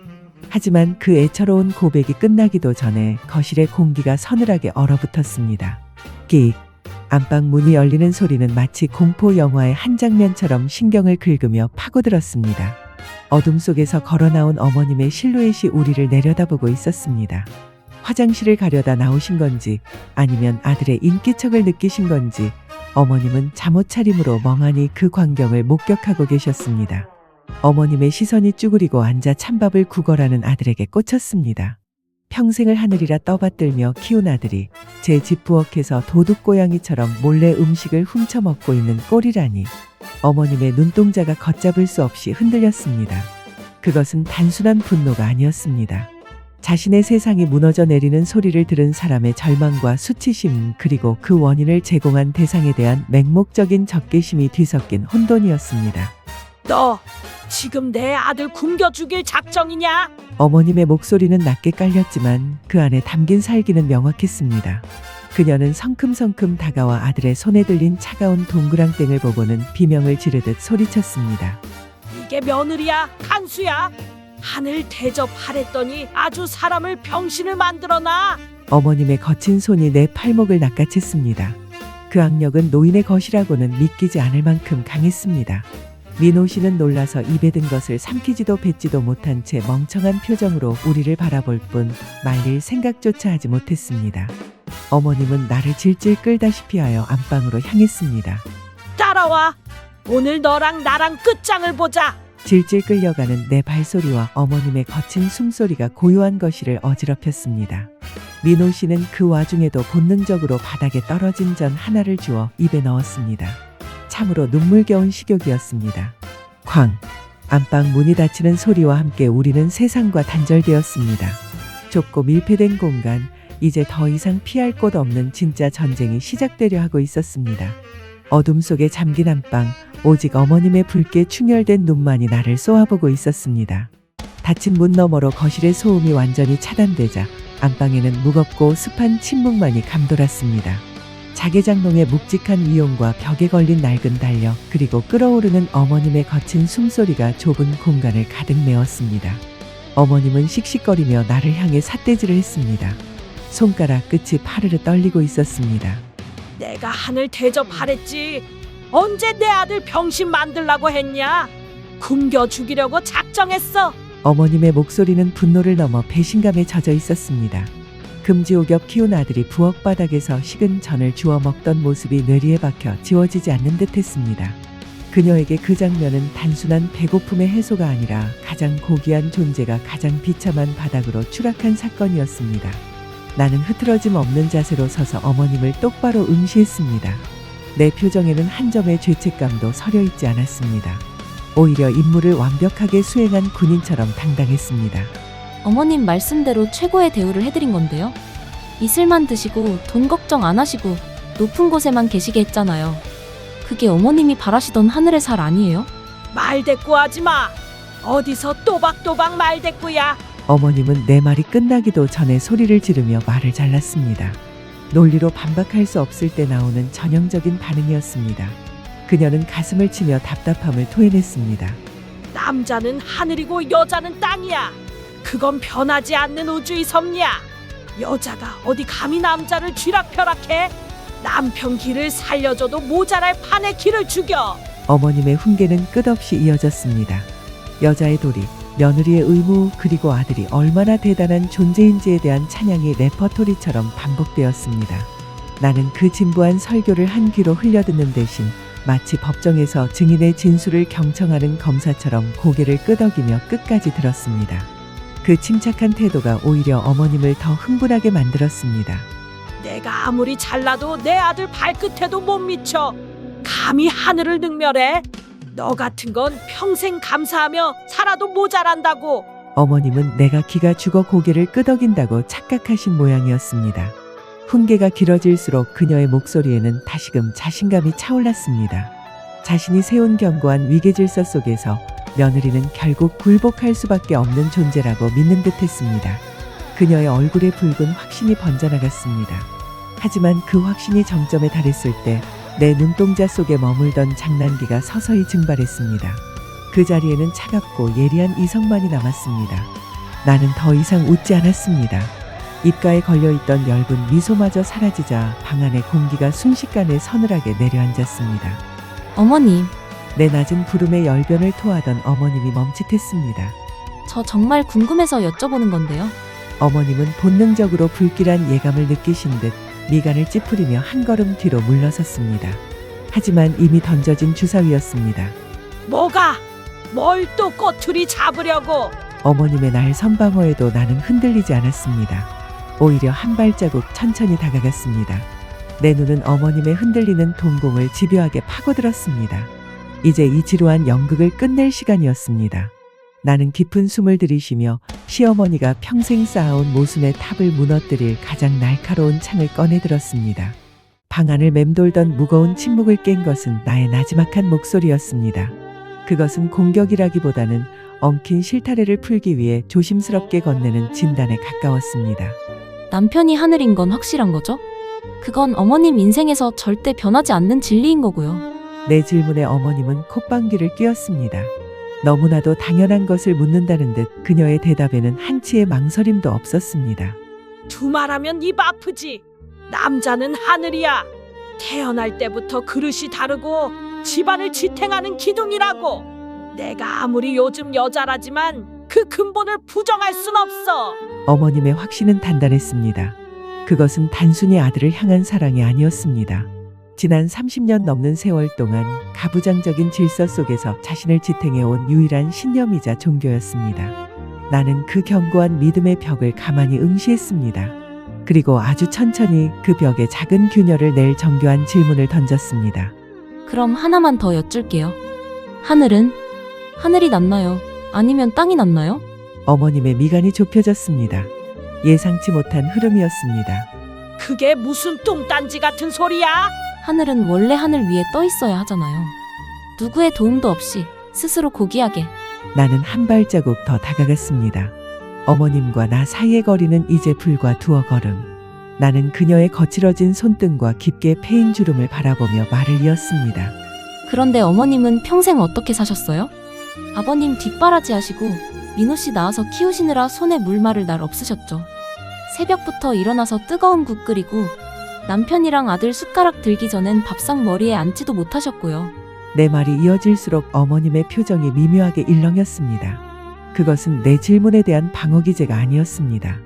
하지만 그 애처로운 고백이 끝나기도 전에 거실의 공기가 서늘하게 얼어붙었습니다. 끼익. 안방 문이 열리는 소리는 마치 공포 영화의 한 장면처럼 신경을 긁으며 파고들었습니다. 어둠 속에서 걸어나온 어머님의 실루엣이 우리를 내려다보고 있었습니다. 화장실을 가려다 나오신 건지 아니면 아들의 인기척을 느끼신 건지 어머님은 잠옷 차림으로 멍하니 그 광경을 목격하고 계셨습니다. 어머님의 시선이 쭈그리고 앉아 찬밥을 구걸하는 아들에게 꽂혔습니다. 평생을 하늘이라 떠받들며 키운 아들이 제 집 부엌에서 도둑고양이처럼 몰래 음식을 훔쳐 먹고 있는 꼴이라니 어머님의 눈동자가 걷잡을 수 없이 흔들렸습니다. 그것은 단순한 분노가 아니었습니다. 자신의 세상이 무너져 내리는 소리를 들은 사람의 절망과 수치심 그리고 그 원인을 제공한 대상에 대한 맹목적인 적개심이 뒤섞인 혼돈이었습니다. 너 지금 내 아들 굶겨 죽일 작정이냐? 어머님의 목소리는 낮게 깔렸지만 그 안에 담긴 살기는 명확했습니다. 그녀는 성큼성큼 다가와 아들의 손에 들린 차가운 동그랑땡을 보고는 비명을 지르듯 소리쳤습니다. 이게 며느리야? 간수야? 하늘 대접하랬더니 아주 사람을 병신을 만들어놔. 어머님의 거친 손이 내 팔목을 낚아챘습니다. 그 악력은 노인의 것이라고는 믿기지 않을 만큼 강했습니다. 민호 씨는 놀라서 입에 든 것을 삼키지도 뱉지도 못한 채 멍청한 표정으로 우리를 바라볼 뿐 말릴 생각조차 하지 못했습니다. 어머님은 나를 질질 끌다시피 하여 안방으로 향했습니다. 따라와. 오늘 너랑 나랑 끝장을 보자. 질질 끌려가는 내 발소리와 어머님의 거친 숨소리가 고요한 거실을 어지럽혔습니다. 민호 씨는 그 와중에도 본능적으로 바닥에 떨어진 전 하나를 주워 입에 넣었습니다. 참으로 눈물겨운 식욕이었습니다. 쾅! 안방 문이 닫히는 소리와 함께 우리는 세상과 단절되었습니다. 좁고 밀폐된 공간, 이제 더 이상 피할 곳 없는 진짜 전쟁이 시작되려 하고 있었습니다. 어둠 속에 잠긴 안방, 오직 어머님의 붉게 충혈된 눈만이 나를 쏘아보고 있었습니다. 닫힌 문 너머로 거실의 소음이 완전히 차단되자 안방에는 무겁고 습한 침묵만이 감돌았습니다. 자개장롱의 묵직한 위용과 벽에 걸린 낡은 달력 그리고 끓어오르는 어머님의 거친 숨소리가 좁은 공간을 가득 메웠습니다. 어머님은 씩씩거리며 나를 향해 삿대질을 했습니다. 손가락 끝이 파르르 떨리고 있었습니다. 내가 하늘 대접하랬지. 언제 내 아들 병신 만들라고 했냐? 굶겨 죽이려고 작정했어. 어머님의 목소리는 분노를 넘어 배신감에 젖어 있었습니다. 금지오겹 키운 아들이 부엌 바닥에서 식은 전을 주워 먹던 모습이 뇌리에 박혀 지워지지 않는 듯했습니다. 그녀에게 그 장면은 단순한 배고픔의 해소가 아니라 가장 고귀한 존재가 가장 비참한 바닥으로 추락한 사건이었습니다. 나는 흐트러짐 없는 자세로 서서 어머님을 똑바로 응시했습니다. 내 표정에는 한 점의 죄책감도 서려 있지 않았습니다. 오히려 임무를 완벽하게 수행한 군인처럼 당당했습니다. 어머님 말씀대로 최고의 대우를 해드린 건데요. 이슬만 드시고 돈 걱정 안 하시고 높은 곳에만 계시게 했잖아요. 그게 어머님이 바라시던 하늘의 살 아니에요? 말대꾸하지 마. 어디서 또박또박 말대꾸야. 어머님은 내 말이 끝나기도 전에 소리를 지르며 말을 잘랐습니다. 논리로 반박할 수 없을 때 나오는 전형적인 반응이었습니다. 그녀는 가슴을 치며 답답함을 토해냈습니다. 남자는 하늘이고 여자는 땅이야. 그건 변하지 않는 우주의 섭리야. 여자가 어디 감히 남자를 쥐락펴락해? 남편 길을 살려줘도 모자랄 판에 길을 죽여. 어머님의 훈계는 끝없이 이어졌습니다. 여자의 도리, 며느리의 의무, 그리고 아들이 얼마나 대단한 존재인지에 대한 찬양이 레퍼토리처럼 반복되었습니다. 나는 그 진부한 설교를 한 귀로 흘려듣는 대신 마치 법정에서 증인의 진술을 경청하는 검사처럼 고개를 끄덕이며 끝까지 들었습니다. 그 침착한 태도가 오히려 어머님을 더 흥분하게 만들었습니다. 내가 아무리 잘나도 내 아들 발끝에도 못 미쳐. 감히 하늘을 능멸해? 너 같은 건 평생 감사하며 살아도 모자란다고. 어머님은 내가 기가 죽어 고개를 끄덕인다고 착각하신 모양이었습니다. 훈계가 길어질수록 그녀의 목소리에는 다시금 자신감이 차올랐습니다. 자신이 세운 견고한 위계질서 속에서 며느리는 결국 굴복할 수밖에 없는 존재라고 믿는 듯했습니다. 그녀의 얼굴에 붉은 확신이 번져나갔습니다. 하지만 그 확신이 정점에 달했을 때 내 눈동자 속에 머물던 장난기가 서서히 증발했습니다. 그 자리에는 차갑고 예리한 이성만이 남았습니다. 나는 더 이상 웃지 않았습니다. 입가에 걸려있던 엷은 미소마저 사라지자 방 안의 공기가 순식간에 서늘하게 내려앉았습니다. 어머님, 내 낮은 부름에 열변을 토하던 어머님이 멈칫했습니다. 저 정말 궁금해서 여쭤보는 건데요. 어머님은 본능적으로 불길한 예감을 느끼신 듯 미간을 찌푸리며 한 걸음 뒤로 물러섰습니다. 하지만 이미 던져진 주사위였습니다. 뭐가? 뭘 또 꼬투리 잡으려고? 어머님의 날 선방어에도 나는 흔들리지 않았습니다. 오히려 한 발자국 천천히 다가갔습니다. 내 눈은 어머님의 흔들리는 동공을 집요하게 파고들었습니다. 이제 이 지루한 연극을 끝낼 시간이었습니다. 나는 깊은 숨을 들이쉬며 시어머니가 평생 쌓아온 모순의 탑을 무너뜨릴 가장 날카로운 창을 꺼내들었습니다. 방 안을 맴돌던 무거운 침묵을 깬 것은 나의 나지막한 목소리였습니다. 그것은 공격이라기보다는 엉킨 실타래를 풀기 위해 조심스럽게 건네는 진단에 가까웠습니다. 남편이 하늘인 건 확실한 거죠? 그건 어머님 인생에서 절대 변하지 않는 진리인 거고요. 내 질문에 어머님은 콧방귀를 뀌었습니다. 너무나도 당연한 것을 묻는다는 듯 그녀의 대답에는 한치의 망설임도 없었습니다. 두말하면 입 아프지. 남자는 하늘이야. 태어날 때부터 그릇이 다르고 집안을 지탱하는 기둥이라고. 내가 아무리 요즘 여자라지만 그 근본을 부정할 순 없어. 어머님의 확신은 단단했습니다. 그것은 단순히 아들을 향한 사랑이 아니었습니다. 지난 30년 넘는 세월 동안 가부장적인 질서 속에서 자신을 지탱해온 유일한 신념이자 종교였습니다. 나는 그 견고한 믿음의 벽을 가만히 응시했습니다. 그리고 아주 천천히 그 벽에 작은 균열을 낼 정교한 질문을 던졌습니다. 그럼 하나만 더 여쭐게요. 하늘이 낫나요? 아니면 땅이 낫나요? 어머님의 미간이 좁혀졌습니다. 예상치 못한 흐름이었습니다. 그게 무슨 뚱딴지 같은 소리야? 하늘은 원래 하늘 위에 떠 있어야 하잖아요. 누구의 도움도 없이 스스로 고귀하게. 나는 한 발자국 더 다가갔습니다. 어머님과 나 사이의 거리는 이제 불과 두어 걸음. 나는 그녀의 거칠어진 손등과 깊게 패인 주름을 바라보며 말을 이었습니다. 그런데 어머님은 평생 어떻게 사셨어요? 아버님 뒷바라지 하시고 민호 씨 낳아서 키우시느라 손에 물 마를 날 없으셨죠. 새벽부터 일어나서 뜨거운 국 끓이고 남편이랑 아들 숟가락 들기 전엔 밥상 머리에 앉지도 못하셨고요. 내 말이 이어질수록 어머님의 표정이 미묘하게 일렁였습니다. 그것은 내 질문에 대한 방어 기제가 아니었습니다.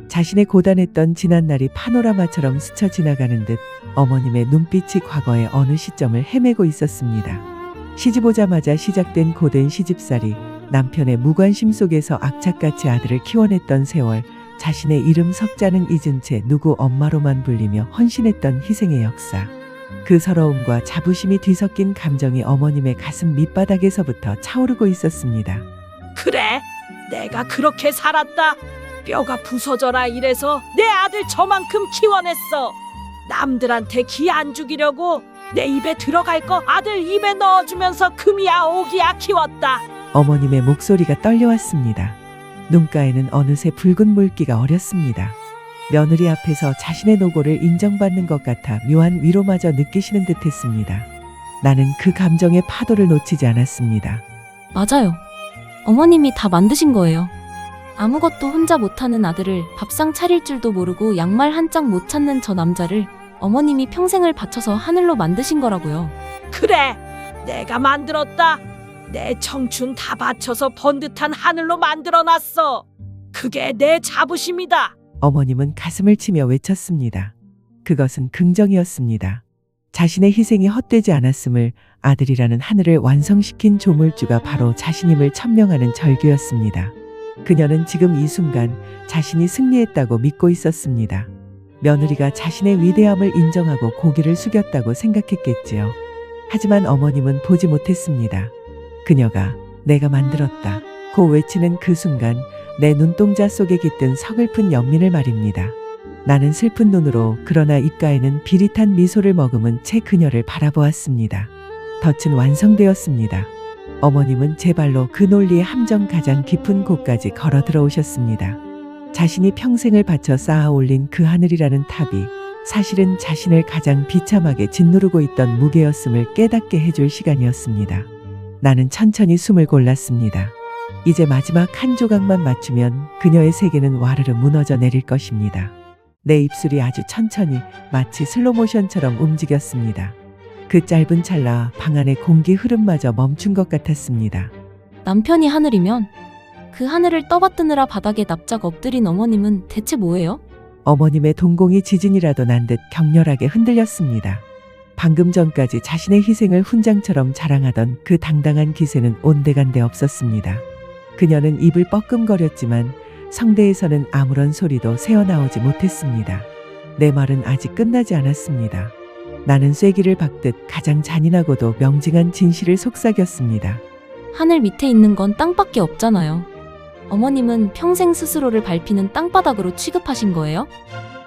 자신의 고단했던 지난날이 파노라마처럼 스쳐 지나가는 듯 어머님의 눈빛이 과거의 어느 시점을 헤매고 있었습니다. 시집 오자마자 시작된 고된 시집살이, 남편의 무관심 속에서 악착같이 아들을 키워냈던 세월, 자신의 이름 석자는 잊은 채 누구 엄마로만 불리며 헌신했던 희생의 역사. 그 서러움과 자부심이 뒤섞인 감정이 어머님의 가슴 밑바닥에서부터 차오르고 있었습니다. 그래, 내가 그렇게 살았다. 뼈가 부서져라 이래서 내 아들 저만큼 키워냈어. 남들한테 기 안 죽이려고 내 입에 들어갈 거 아들 입에 넣어주면서 금이야 오기야 키웠다. 어머님의 목소리가 떨려왔습니다. 눈가에는 어느새 붉은 물기가 어렸습니다. 며느리 앞에서 자신의 노고를 인정받는 것 같아 묘한 위로마저 느끼시는 듯했습니다. 나는 그 감정의 파도를 놓치지 않았습니다. 맞아요. 어머님이 다 만드신 거예요. 아무것도 혼자 못하는 아들을 밥상 차릴 줄도 모르고 양말 한 짝 못 찾는 저 남자를 어머님이 평생을 바쳐서 하늘로 만드신 거라고요. 그래, 내가 만들었다. 내 청춘 다 바쳐서 번듯한 하늘로 만들어놨어. 그게 내 자부심이다. 어머님은 가슴을 치며 외쳤습니다. 그것은 긍정이었습니다. 자신의 희생이 헛되지 않았음을, 아들이라는 하늘을 완성시킨 조물주가 바로 자신임을 천명하는 절규였습니다. 그녀는 지금 이 순간 자신이 승리했다고 믿고 있었습니다. 며느리가 자신의 위대함을 인정하고 고개를 숙였다고 생각했겠지요. 하지만 어머님은 보지 못했습니다. 그녀가 내가 만들었다 고 외치는 그 순간 내 눈동자 속에 깃든 서글픈 연민을 말입니다. 나는 슬픈 눈으로 그러나 입가에는 비릿한 미소를 머금은 채 그녀를 바라보았습니다. 덫은 완성되었습니다. 어머님은 제 발로 그 논리의 함정 가장 깊은 곳까지 걸어 들어오셨습니다. 자신이 평생을 바쳐 쌓아 올린 그 하늘이라는 탑이 사실은 자신을 가장 비참하게 짓누르고 있던 무게였음을 깨닫게 해줄 시간이었습니다. 나는 천천히 숨을 골랐습니다. 이제 마지막 한 조각만 맞추면 그녀의 세계는 와르르 무너져 내릴 것입니다. 내 입술이 아주 천천히 마치 슬로모션처럼 움직였습니다. 그 짧은 찰나 방 안의 공기 흐름마저 멈춘 것 같았습니다. 남편이 하늘이면 그 하늘을 떠받드느라 바닥에 납작 엎드린 어머님은 대체 뭐예요? 어머님의 동공이 지진이라도 난 듯 격렬하게 흔들렸습니다. 방금 전까지 자신의 희생을 훈장처럼 자랑하던 그 당당한 기세는 온데간데 없었습니다. 그녀는 입을 뻐끔거렸지만 성대에서는 아무런 소리도 새어나오지 못했습니다. 내 말은 아직 끝나지 않았습니다. 나는 쐐기를 박듯 가장 잔인하고도 명징한 진실을 속삭였습니다. 하늘 밑에 있는 건 땅밖에 없잖아요. 어머님은 평생 스스로를 밟히는 땅바닥으로 취급하신 거예요?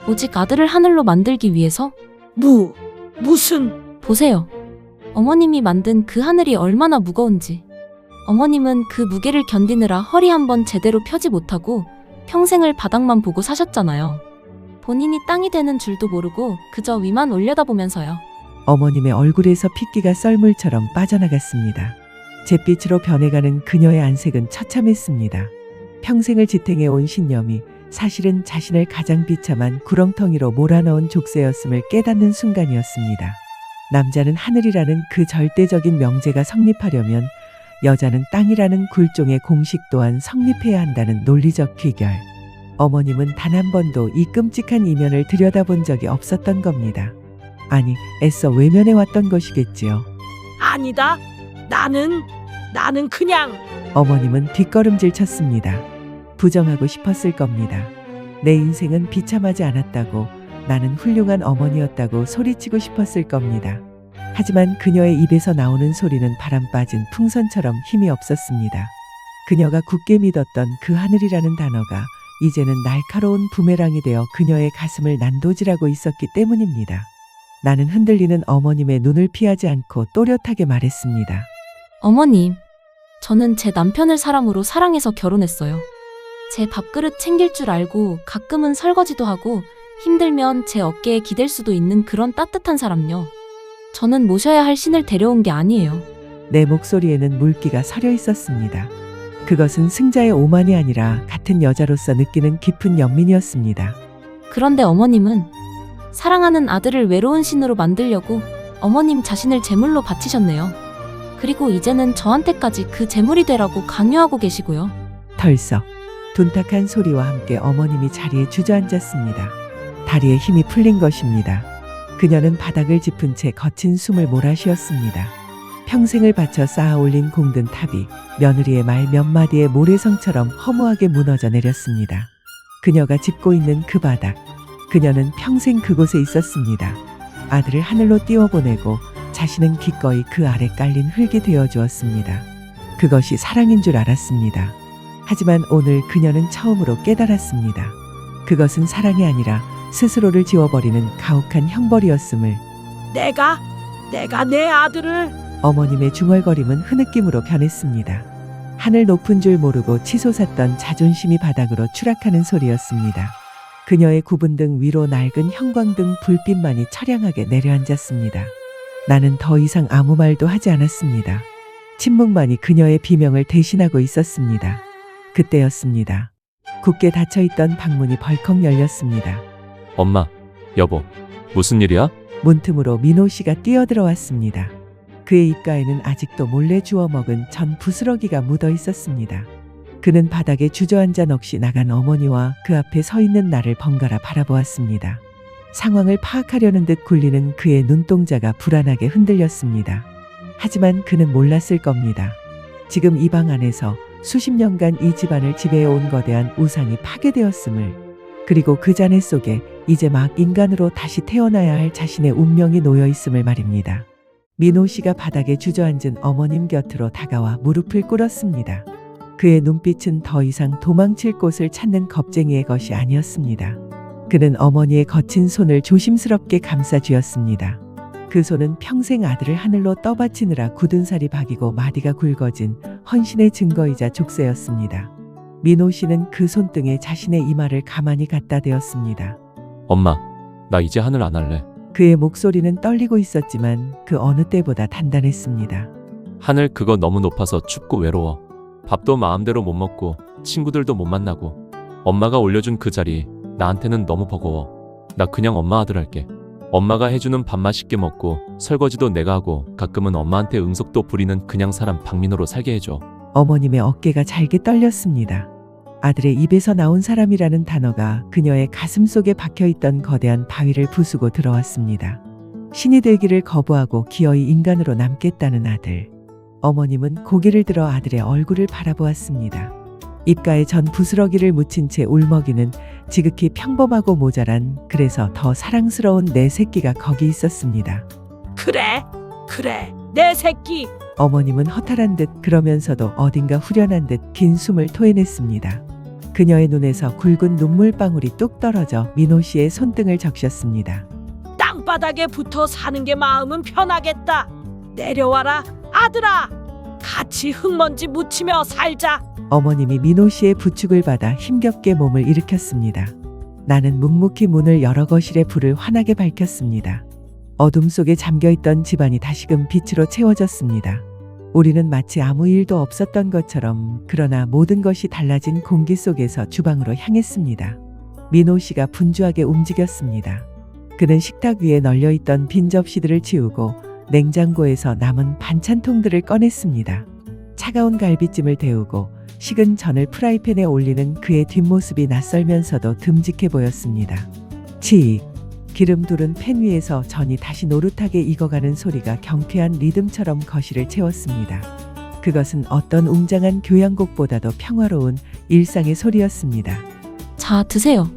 오직 아들을 하늘로 만들기 위해서? 무슨 보세요. 어머님이 만든 그 하늘이 얼마나 무거운지. 어머님은 그 무게를 견디느라 허리 한번 제대로 펴지 못하고 평생을 바닥만 보고 사셨잖아요. 본인이 땅이 되는 줄도 모르고 그저 위만 올려다보면서요. 어머님의 얼굴에서 핏기가 썰물처럼 빠져나갔습니다. 잿빛으로 변해가는 그녀의 안색은 처참했습니다. 평생을 지탱해온 신념이 사실은 자신을 가장 비참한 구렁텅이로 몰아넣은 족쇄였음을 깨닫는 순간이었습니다. 남자는 하늘이라는 그 절대적인 명제가 성립하려면 여자는 땅이라는 굴종의 공식 또한 성립해야 한다는 논리적 귀결. 어머님은 단 한 번도 이 끔찍한 이면을 들여다본 적이 없었던 겁니다. 아니, 애써 외면해왔던 것이겠지요. 아니다. 나는 그냥 어머님은 뒷걸음질 쳤습니다. 부정하고 싶었을 겁니다. 내 인생은 비참하지 않았다고, 나는 훌륭한 어머니였다고 소리치고 싶었을 겁니다. 하지만 그녀의 입에서 나오는 소리는 바람 빠진 풍선처럼 힘이 없었습니다. 그녀가 굳게 믿었던 그 하늘이라는 단어가 이제는 날카로운 부메랑이 되어 그녀의 가슴을 난도질하고 있었기 때문입니다. 나는 흔들리는 어머님의 눈을 피하지 않고 또렷하게 말했습니다. 어머님, 저는 제 남편을 사람으로 사랑해서 결혼했어요. 제 밥그릇 챙길 줄 알고 가끔은 설거지도 하고 힘들면 제 어깨에 기댈 수도 있는 그런 따뜻한 사람요. 저는 모셔야 할 신을 데려온 게 아니에요. 내 목소리에는 물기가 서려 있었습니다. 그것은 승자의 오만이 아니라 같은 여자로서 느끼는 깊은 연민이었습니다. 그런데 어머님은 사랑하는 아들을 외로운 신으로 만들려고 어머님 자신을 제물로 바치셨네요. 그리고 이제는 저한테까지 그 제물이 되라고 강요하고 계시고요. 덜썩 둔탁한 소리와 함께 어머님이 자리에 주저앉았습니다. 다리에 힘이 풀린 것입니다. 그녀는 바닥을 짚은 채 거친 숨을 몰아쉬었습니다. 평생을 바쳐 쌓아올린 공든 탑이 며느리의 말 몇 마디의 모래성처럼 허무하게 무너져 내렸습니다. 그녀가 짚고 있는 그 바닥, 그녀는 평생 그곳에 있었습니다. 아들을 하늘로 띄워보내고 자신은 기꺼이 그 아래 깔린 흙이 되어주었습니다. 그것이 사랑인 줄 알았습니다. 하지만 오늘 그녀는 처음으로 깨달았습니다. 그것은 사랑이 아니라 스스로를 지워버리는 가혹한 형벌이었음을. 내가 내 아들을 어머님의 중얼거림은 흐느낌으로 변했습니다. 하늘 높은 줄 모르고 치솟았던 자존심이 바닥으로 추락하는 소리였습니다. 그녀의 굽은 등 위로 낡은 형광등 불빛만이 처량하게 내려앉았습니다. 나는 더 이상 아무 말도 하지 않았습니다. 침묵만이 그녀의 비명을 대신하고 있었습니다. 그때였습니다. 굳게 닫혀있던 방문이 벌컥 열렸습니다. 엄마, 여보, 무슨 일이야? 문틈으로 민호 씨가 뛰어들어왔습니다. 그의 입가에는 아직도 몰래 주워 먹은 전 부스러기가 묻어 있었습니다. 그는 바닥에 주저앉아 넋이 나간 어머니와 그 앞에 서 있는 나를 번갈아 바라보았습니다. 상황을 파악하려는 듯 굴리는 그의 눈동자가 불안하게 흔들렸습니다. 하지만 그는 몰랐을 겁니다. 지금 이 방 안에서 수십 년간 이 집안을 지배해온 거대한 우상이 파괴되었음을, 그리고 그 잔해 속에 이제 막 인간으로 다시 태어나야 할 자신의 운명이 놓여 있음을 말입니다. 민호 씨가 바닥에 주저앉은 어머님 곁으로 다가와 무릎을 꿇었습니다. 그의 눈빛은 더 이상 도망칠 곳을 찾는 겁쟁이의 것이 아니었습니다. 그는 어머니의 거친 손을 조심스럽게 감싸 쥐었습니다. 그 손은 평생 아들을 하늘로 떠받치느라 굳은 살이 박이고 마디가 굵어진 헌신의 증거이자 족쇄였습니다. 민호 씨는 그 손등에 자신의 이마를 가만히 갖다 대었습니다. 엄마, 나 이제 하늘 안 할래. 그의 목소리는 떨리고 있었지만 그 어느 때보다 단단했습니다. 하늘 그거 너무 높아서 춥고 외로워. 밥도 마음대로 못 먹고 친구들도 못 만나고. 엄마가 올려준 그 자리 나한테는 너무 버거워. 나 그냥 엄마 아들 할게. 엄마가 해주는 밥 맛있게 먹고 설거지도 내가 하고 가끔은 엄마한테 응석도 부리는 그냥 사람 박민호로 살게 해줘. 어머님의 어깨가 잘게 떨렸습니다. 아들의 입에서 나온 사람이라는 단어가 그녀의 가슴 속에 박혀있던 거대한 바위를 부수고 들어왔습니다. 신이 되기를 거부하고 기어이 인간으로 남겠다는 아들. 어머님은 고개를 들어 아들의 얼굴을 바라보았습니다. 입가에 전 부스러기를 묻힌 채 울먹이는 지극히 평범하고 모자란, 그래서 더 사랑스러운 내 새끼가 거기 있었습니다. 그래, 내 새끼. 어머님은 허탈한 듯 그러면서도 어딘가 후련한 듯 긴 숨을 토해냈습니다. 그녀의 눈에서 굵은 눈물방울이 뚝 떨어져 민호 씨의 손등을 적셨습니다. 땅바닥에 붙어 사는 게 마음은 편하겠다. 내려와라, 아들아. 같이 흙먼지 묻히며 살자. 어머님이 민호 씨의 부축을 받아 힘겹게 몸을 일으켰습니다. 나는 묵묵히 문을 열어 거실의 불을 환하게 밝혔습니다. 어둠 속에 잠겨있던 집안이 다시금 빛으로 채워졌습니다. 우리는 마치 아무 일도 없었던 것처럼, 그러나 모든 것이 달라진 공기 속에서 주방으로 향했습니다. 민호 씨가 분주하게 움직였습니다. 그는 식탁 위에 널려있던 빈 접시들을 치우고 냉장고에서 남은 반찬통들을 꺼냈습니다. 차가운 갈비찜을 데우고 식은 전을 프라이팬에 올리는 그의 뒷모습이 낯설면서도 듬직해 보였습니다. 치익. 기름 두른 팬 위에서 전이 다시 노릇하게 익어가는 소리가 경쾌한 리듬처럼 거실을 채웠습니다. 그것은 어떤 웅장한 교향곡보다도 평화로운 일상의 소리였습니다. 자, 드세요.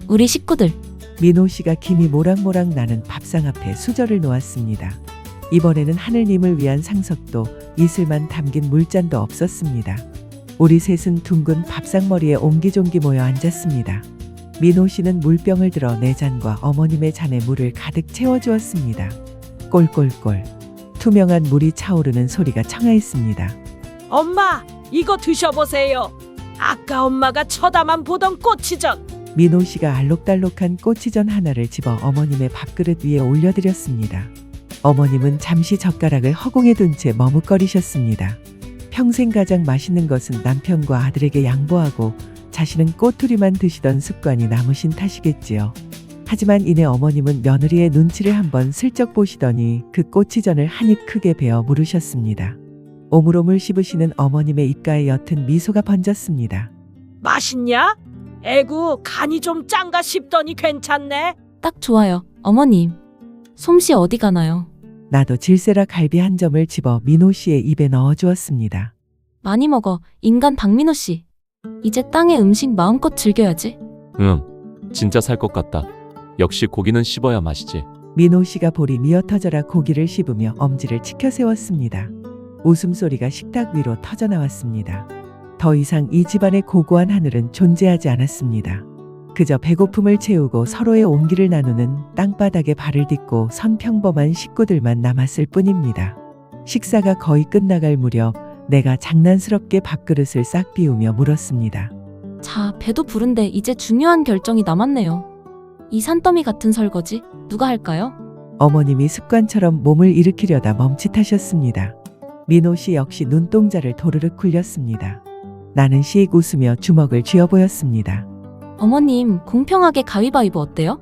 우리 식구들. 민호 씨가 김이 모락모락 나는 밥상 앞에 수저를 놓았습니다. 이번에는 하늘님을 위한 상석도 이슬만 담긴 물잔도 없었습니다. 우리 셋은 둥근 밥상머리에 옹기종기 모여 앉았습니다. 민호 씨는 물병을 들어 내 잔과 어머님의 잔에 물을 가득 채워주었습니다. 꼴꼴꼴. 투명한 물이 차오르는 소리가 청하했습니다. 엄마, 이거 드셔보세요. 아까 엄마가 쳐다만 보던 꼬치전. 민호 씨가 알록달록한 꼬치전 하나를 집어 어머님의 밥그릇 위에 올려드렸습니다. 어머님은 잠시 젓가락을 허공에 둔 채 머뭇거리셨습니다. 평생 가장 맛있는 것은 남편과 아들에게 양보하고 자신은 꼬투리만 드시던 습관이 남으신 탓이겠지요. 하지만 이내 어머님은 며느리의 눈치를 한번 슬쩍 보시더니 그 꼬치전을 한 입 크게 베어 물으셨습니다. 오물오물 씹으시는 어머님의 입가에 옅은 미소가 번졌습니다. 맛있냐? 에구, 간이 좀 짠가 싶더니 괜찮네. 딱 좋아요. 어머님. 솜씨 어디 가나요? 나도 질세라 갈비 한 점을 집어 민호 씨의 입에 넣어주었습니다. 많이 먹어. 인간 박민호 씨. 이제 땅의 음식 마음껏 즐겨야지. 진짜 살 것 같다. 역시 고기는 씹어야 맛이지. 민호 씨가 볼이 미어터져라 고기를 씹으며 엄지를 치켜 세웠습니다. 웃음소리가 식탁 위로 터져나왔습니다. 더 이상 이 집안의 고고한 하늘은 존재하지 않았습니다. 그저 배고픔을 채우고 서로의 온기를 나누는 땅바닥에 발을 딛고 선 평범한 식구들만 남았을 뿐입니다. 식사가 거의 끝나갈 무렵 내가 장난스럽게 밥그릇을 싹 비우며 물었습니다. 자, 배도 부른데 이제 중요한 결정이 남았네요. 이 산더미 같은 설거지 누가 할까요? 어머님이 습관처럼 몸을 일으키려다 멈칫하셨습니다. 민호 씨 역시 눈동자를 도르륵 굴렸습니다. 나는 씩 웃으며 주먹을 쥐어보였습니다. 어머님, 공평하게 가위바위보 어때요?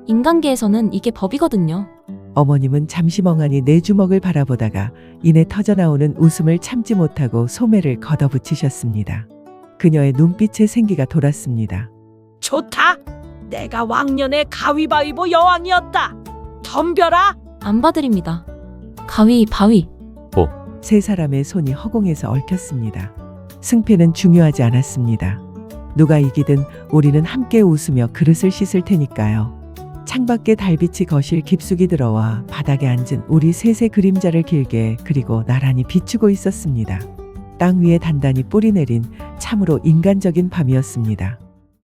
인간계에서는 이게 법이거든요. 어머님은 잠시 멍하니 내 주먹을 바라보다가 이내 터져나오는 웃음을 참지 못하고 소매를 걷어붙이셨습니다. 그녀의 눈빛에 생기가 돌았습니다. 좋다. 내가 왕년의 가위바위보 여왕이었다. 덤벼라. 안 봐드립니다. 가위바위. 세 사람의 손이 허공에서 얽혔습니다. 승패는 중요하지 않았습니다. 누가 이기든 우리는 함께 웃으며 그릇을 씻을 테니까요. 창밖에 달빛이 거실 깊숙이 들어와 바닥에 앉은 우리 셋의 그림자를 길게 그리고 나란히 비추고 있었습니다. 땅 위에 단단히 뿌리 내린 참으로 인간적인 밤이었습니다.